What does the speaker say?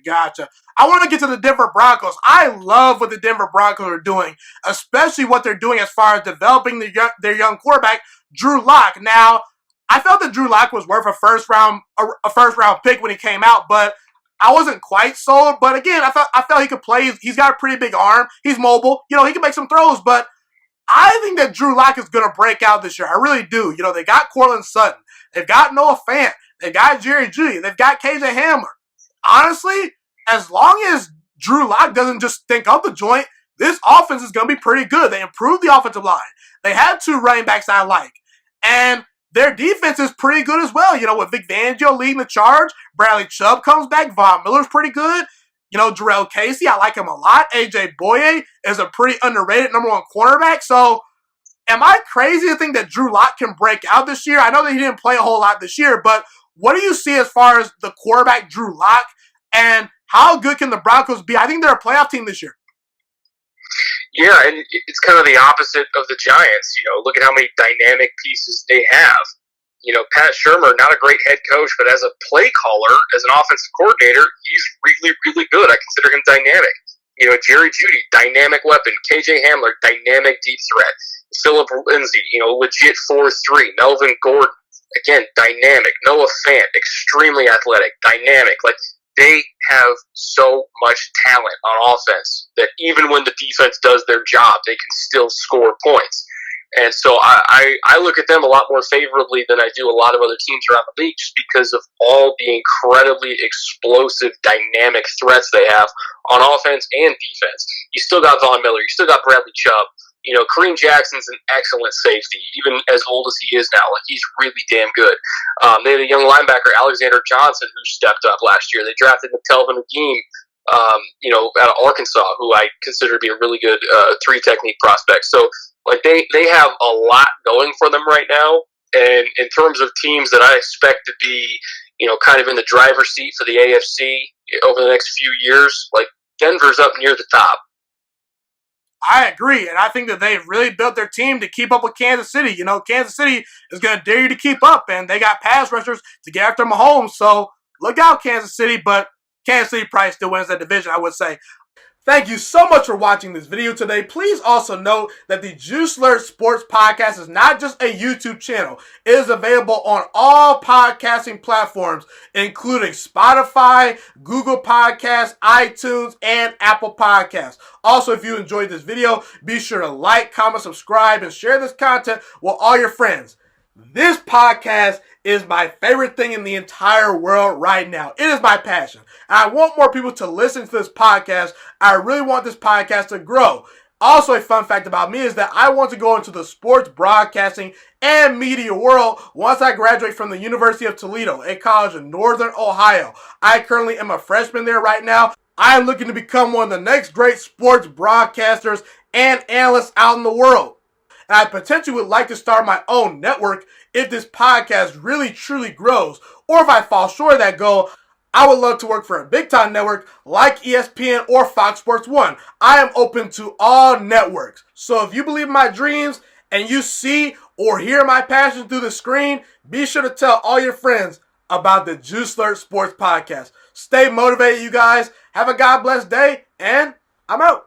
Gotcha. I want to get to the Denver Broncos. I love what the Denver Broncos are doing, especially what they're doing as far as developing their young quarterback, Drew Lock. Now, I felt that Drew Lock was worth a first round pick when he came out, but I wasn't quite sold. But again, I felt he could play. He's got a pretty big arm. He's mobile. He can make some throws, but I think that Drew Lock is going to break out this year. I really do. They got Courtland Sutton. They've got Noah Fant. They've got Jerry Jeudy. They've got KJ Hamler. Honestly, as long as Drew Lock doesn't just stink up the joint, this offense is going to be pretty good. They improved the offensive line. They had 2 running backs I like. And their defense is pretty good as well. With Vic Fangio leading the charge, Bradley Chubb comes back. Von Miller's pretty good. Jarrell Casey, I like him a lot. A.J. Boye is a pretty underrated number 1 cornerback. So, am I crazy to think that Drew Lock can break out this year? I know that he didn't play a whole lot this year, but what do you see as far as the quarterback Drew Lock, and how good can the Broncos be? I think they're a playoff team this year. Yeah, and it's kind of the opposite of the Giants. Look at how many dynamic pieces they have. Pat Shurmur, not a great head coach, but as a play caller, as an offensive coordinator, he's really, really good. I consider him dynamic. Jerry Jeudy, dynamic weapon. KJ Hamler, dynamic deep threat. Phillip Lindsay, legit 4-3. Melvin Gordon, again, dynamic. Noah Fant, extremely athletic, dynamic. They have so much talent on offense that even when the defense does their job, they can still score points. And so I look at them a lot more favorably than I do a lot of other teams around the league, just because of all the incredibly explosive, dynamic threats they have on offense and defense. You still got Von Miller. You still got Bradley Chubb. Kareem Jackson's an excellent safety, even as old as he is now. He's really damn good. They had a young linebacker, Alexander Johnson, who stepped up last year. They drafted Telvin Agim, out of Arkansas, who I consider to be a really good 3-technique prospect. So, they have a lot going for them right now. And in terms of teams that I expect to be, kind of in the driver's seat for the AFC over the next few years, Denver's up near the top. I agree, and I think that they've really built their team to keep up with Kansas City. Kansas City is going to dare you to keep up, and they got pass rushers to get after Mahomes. So look out, Kansas City, but Kansas City probably still wins that division, I would say. Thank you so much for watching this video today. Please also note that the Juice Alert Sports Podcast is not just a YouTube channel. It is available on all podcasting platforms, including Spotify, Google Podcasts, iTunes, and Apple Podcasts. Also, if you enjoyed this video, be sure to like, comment, subscribe, and share this content with all your friends. This podcast is my favorite thing in the entire world right now. It is my passion. And I want more people to listen to this podcast. I really want this podcast to grow. Also, a fun fact about me is that I want to go into the sports broadcasting and media world once I graduate from the University of Toledo, a college in Northern Ohio. I currently am a freshman there right now. I am looking to become one of the next great sports broadcasters and analysts out in the world. And I potentially would like to start my own network if this podcast really truly grows. Or if I fall short of that goal, I would love to work for a big-time network like ESPN or Fox Sports 1. I am open to all networks. So if you believe in my dreams and you see or hear my passion through the screen, be sure to tell all your friends about the Juice Alert Sports Podcast. Stay motivated, you guys. Have a God-blessed day, and I'm out.